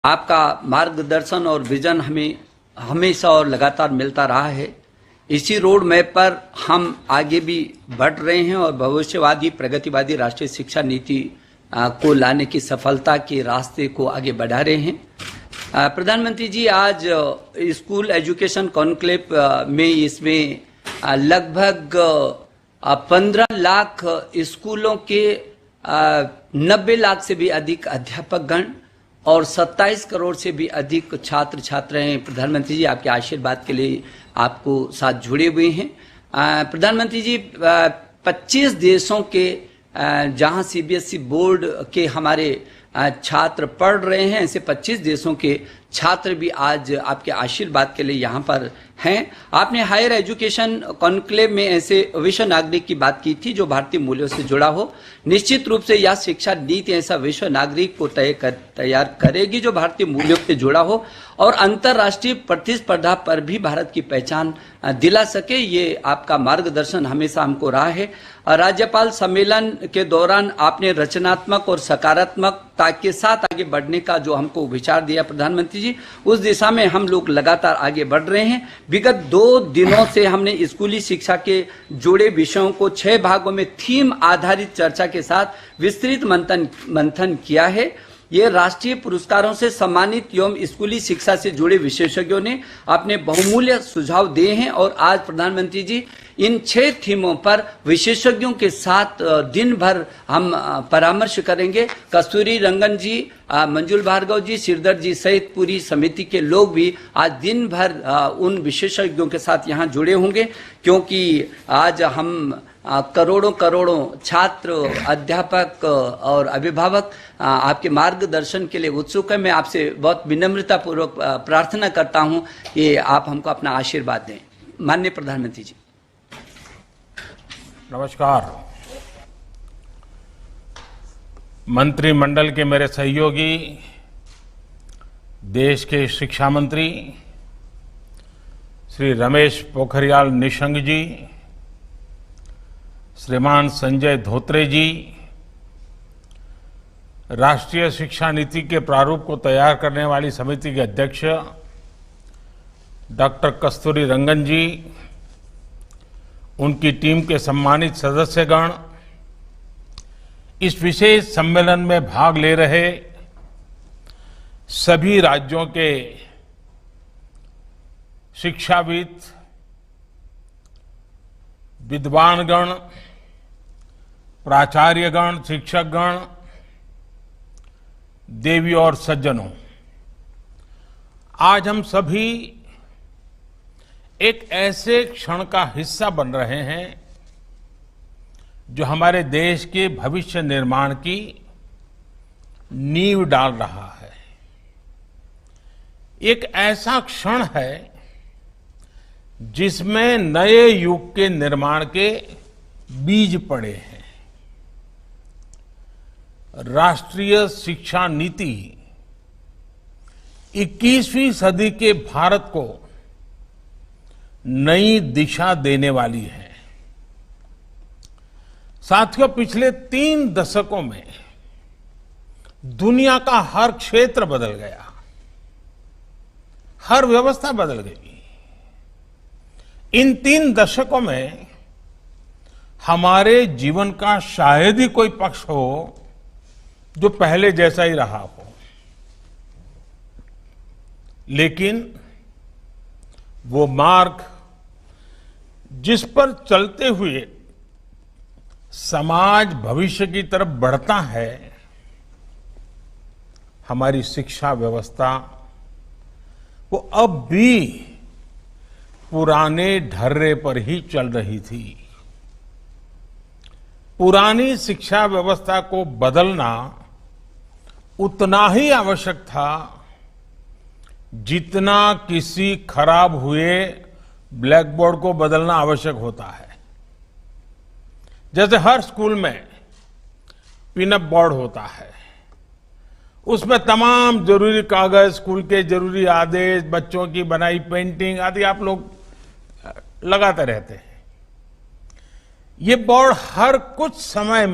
आपका मार्गदर्शन और विजन हमें हमेशा और लगातार मिलता रहा है। इसी रोड मैप पर हम आगे भी बढ़ रहे हैं और भविष्यवादी प्रगतिवादी राष्ट्रीय शिक्षा नीति को लाने की सफलता के रास्ते को आगे बढ़ा रहे हैं। प्रधानमंत्री जी आज स्कूल एजुकेशन कॉन्क्लेव में इसमें लगभग 15 लाख स्कूलों के 90 लाख से भी अधिक अध्यापकगण और 27 करोड़ से भी अधिक छात्र छात्राएं प्रधानमंत्री जी आपके आशीर्वाद के लिए आपको साथ जुड़े हुए हैं। प्रधानमंत्री जी 25 देशों के जहां सीबीएसई बोर्ड के हमारे छात्र पढ़ रहे हैं, ऐसे 25 देशों के छात्र भी आज आपके आशीर्वाद के लिए यहाँ पर हैं। आपने हायर एजुकेशन कॉन्क्लेव में ऐसे विश्व नागरिक की बात की थी जो भारतीय मूल्यों से जुड़ा हो। निश्चित रूप से यह शिक्षा नीति ऐसा विश्व नागरिक को तैयार करेगी जो भारतीय मूल्यों से जुड़ा हो और अंतर्राष्ट्रीय प्रतिस्पर्धा पर भी भारत की पहचान दिला सके। ये आपका मार्गदर्शन हमेशा हमको रहा है। राज्यपाल सम्मेलन के दौरान आपने रचनात्मक और सकारात्मकता के साथ आगे बढ़ने का जो हमको विचार दिया प्रधानमंत्री जी, उस दिशा में हम लोग लगातार आगे बढ़ रहे हैं। विगत 2 दिनों से हमने स्कूली शिक्षा के जुड़े विषयों को 6 भागों में थीम आधारित चर्चा के साथ विस्तृत मंथन किया है। ये राष्ट्रीय पुरस्कारों से सम्मानित एवं स्कूली शिक्षा से जुड़े विशेषज्ञों ने अपने बहुमूल्य सुझाव दिए हैं और आज प्रधानमंत्री जी इन 6 थीमों पर विशेषज्ञों के साथ दिन भर हम परामर्श करेंगे। कस्तूरी रंगन जी, मंजुल भार्गव जी, श्रीधर जी सहित पूरी समिति के लोग भी आज दिन भर उन विशेषज्ञों के साथ यहाँ जुड़े होंगे, क्योंकि आज हम करोड़ों छात्र, अध्यापक और अभिभावक आपके मार्गदर्शन के लिए उत्सुक है। मैं आपसे बहुत विनम्रता पूर्वक प्रार्थना करता हूं कि आप हमको अपना आशीर्वाद दें। माननीय प्रधानमंत्री जी। नमस्कार। मंत्रिमंडल के मेरे सहयोगी, देश के शिक्षा मंत्री श्री रमेश पोखरियाल निशंक जी, श्रीमान संजय धोत्रे जी, राष्ट्रीय शिक्षा नीति के प्रारूप को तैयार करने वाली समिति के अध्यक्ष डॉक्टर कस्तूरी रंगन जी, उनकी टीम के सम्मानित सदस्यगण, इस विशेष सम्मेलन में भाग ले रहे सभी राज्यों के शिक्षाविद, विद्वानगण, प्राचार्यगण, शिक्षकगण, देवी और सज्जनों, आज हम सभी एक ऐसे क्षण का हिस्सा बन रहे हैं जो हमारे देश के भविष्य निर्माण की नींव डाल रहा है। एक ऐसा क्षण है जिसमें नए युग के निर्माण के बीज पड़े हैं। राष्ट्रीय शिक्षा नीति 21वीं सदी के भारत को नई दिशा देने वाली है। साथियों, पिछले 3 दशकों में दुनिया का हर क्षेत्र बदल गया, हर व्यवस्था बदल गई। इन 3 दशकों में हमारे जीवन का शायद ही कोई पक्ष हो जो पहले जैसा ही रहा हो, लेकिन वो मार्ग जिस पर चलते हुए समाज भविष्य की तरफ बढ़ता है, हमारी शिक्षा व्यवस्था वो अब भी पुराने ढर्रे पर ही चल रही थी। पुरानी शिक्षा व्यवस्था को बदलना उतना ही आवश्यक था जितना किसी खराब हुए ब्लैक बोर्ड को बदलना आवश्यक होता है। जैसे हर स्कूल में पिनअप बोर्ड होता है, उसमें तमाम जरूरी कागज, स्कूल के जरूरी आदेश, बच्चों की बनाई पेंटिंग आदि आप लोग लगाते रहते हैं। ये बोर्ड हर कुछ समय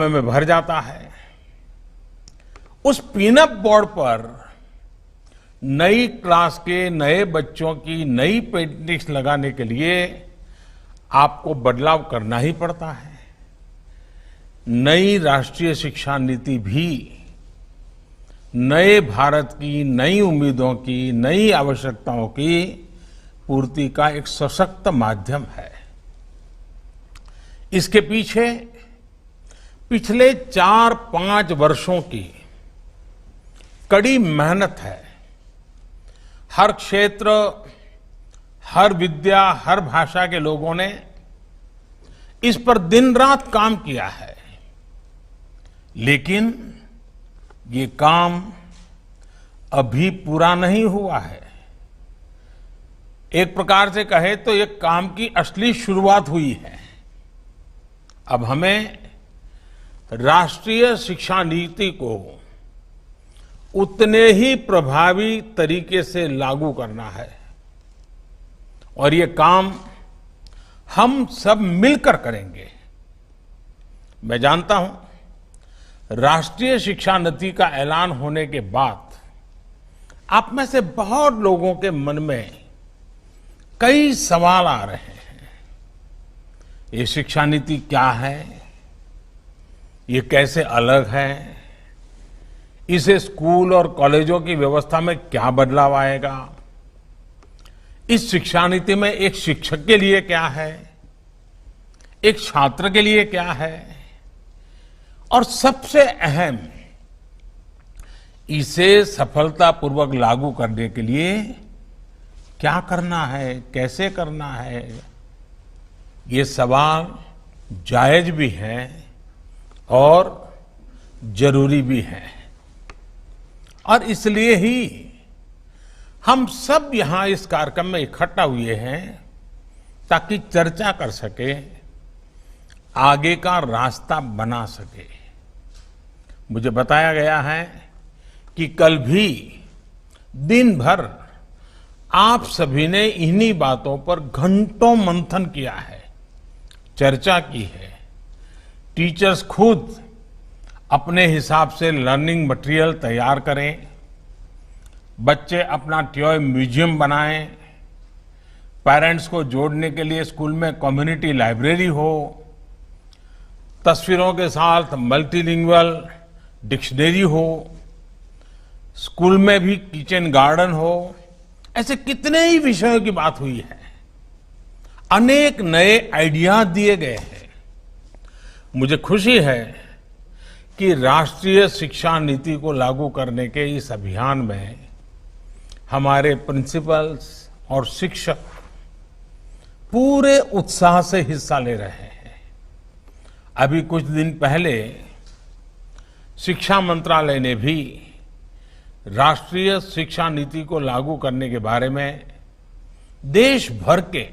में भर जाता है उस पिनअप बोर्ड पर नई क्लास के नए बच्चों की नई पेंटिंग्स लगाने के लिए आपको बदलाव करना ही पड़ता है। नई राष्ट्रीय शिक्षा नीति भी नए भारत की नई उम्मीदों की नई आवश्यकताओं की पूर्ति का एक सशक्त माध्यम है। इसके पीछे पिछले 4-5 वर्षों की कड़ी मेहनत है। हर क्षेत्र, हर विद्या, हर भाषा के लोगों ने इस पर दिन रात काम किया है, लेकिन ये काम अभी पूरा नहीं हुआ है। एक प्रकार से कहे तो ये काम की असली शुरुआत हुई है। अब हमें राष्ट्रीय शिक्षा नीति को उतने ही प्रभावी तरीके से लागू करना है और ये काम हम सब मिलकर करेंगे। मैं जानता हूं राष्ट्रीय शिक्षा नीति का ऐलान होने के बाद आप में से बहुत लोगों के मन में कई सवाल आ रहे हैं। ये शिक्षा नीति क्या है? ये कैसे अलग है? इसे स्कूल और कॉलेजों की व्यवस्था में क्या बदलाव आएगा? इस शिक्षा नीति में एक शिक्षक के लिए क्या है, एक छात्र के लिए क्या है, और सबसे अहम, इसे सफलतापूर्वक लागू करने के लिए क्या करना है, कैसे करना है? ये सवाल जायज भी हैं और जरूरी भी हैं। और इसलिए ही हम सब यहां इस कार्यक्रम में इकट्ठा हुए हैं ताकि चर्चा कर सके, आगे का रास्ता बना सके। मुझे बताया गया है कि कल भी दिन भर आप सभी ने इन्हीं बातों पर घंटों मंथन किया है, चर्चा की है। टीचर्स खुद अपने हिसाब से लर्निंग मटेरियल तैयार करें, बच्चे अपना टॉय म्यूजियम बनाएं, पेरेंट्स को जोड़ने के लिए स्कूल में कम्युनिटी लाइब्रेरी हो, तस्वीरों के साथ मल्टीलिंगुअल डिक्शनरी हो, स्कूल में भी किचन गार्डन हो। ऐसे कितने ही विषयों की बात हुई है। अनेक नए आइडिया दिए गए हैं। मुझे खुशी है कि राष्ट्रीय शिक्षा नीति को लागू करने के इस अभियान में हमारे प्रिंसिपल्स और शिक्षक पूरे उत्साह से हिस्सा ले रहे हैं। अभी कुछ दिन पहले शिक्षा मंत्रालय ने भी राष्ट्रीय शिक्षा नीति को लागू करने के बारे में देश भर के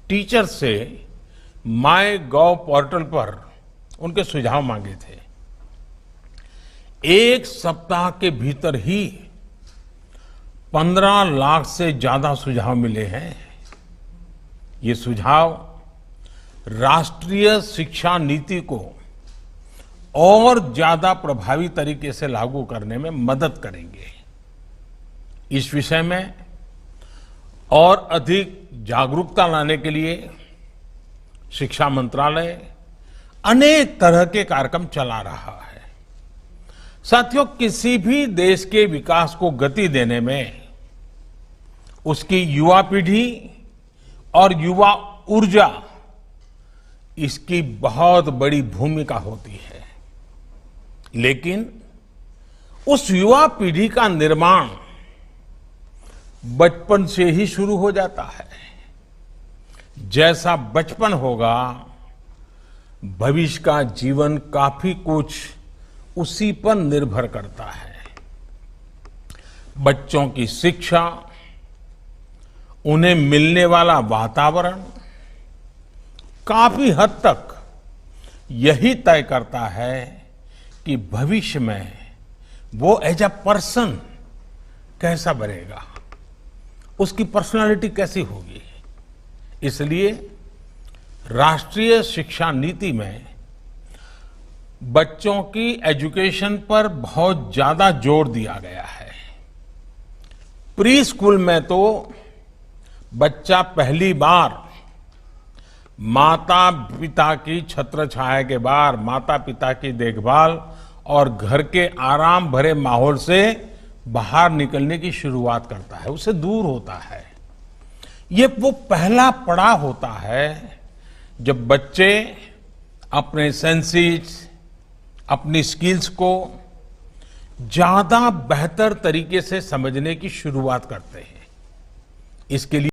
टीचर से माय.गॉव पोर्टल पर उनके सुझाव मांगे थे। एक सप्ताह के भीतर ही 15 लाख से ज्यादा सुझाव मिले हैं। ये सुझाव राष्ट्रीय शिक्षा नीति को और ज्यादा प्रभावी तरीके से लागू करने में मदद करेंगे। इस विषय में और अधिक जागरूकता लाने के लिए शिक्षा मंत्रालय अनेक तरह के कार्यक्रम चला रहा है। साथियों, किसी भी देश के विकास को गति देने में उसकी युवा पीढ़ी और युवा ऊर्जा, इसकी बहुत बड़ी भूमिका होती है। लेकिन उस युवा पीढ़ी का निर्माण बचपन से ही शुरू हो जाता है। जैसा बचपन होगा, भविष्य का जीवन काफी कुछ उसी पर निर्भर करता है। बच्चों की शिक्षा, उन्हें मिलने वाला वातावरण काफी हद तक यही तय करता है कि भविष्य में वो एज अ पर्सन कैसा बनेगा, उसकी पर्सनालिटी कैसी होगी। इसलिए राष्ट्रीय शिक्षा नीति में बच्चों की एजुकेशन पर बहुत ज्यादा जोर दिया गया है। प्री स्कूल में तो बच्चा पहली बार माता पिता की छत्र छाया के बाहर माता पिता की देखभाल और घर के आराम भरे माहौल से बाहर निकलने की शुरुआत करता है, उससे दूर होता है। ये वो पहला पड़ाव होता है जब बच्चे अपने सेंसेस, अपनी स्किल्स को ज्यादा बेहतर तरीके से समझने की शुरुआत करते हैं। इसके लिए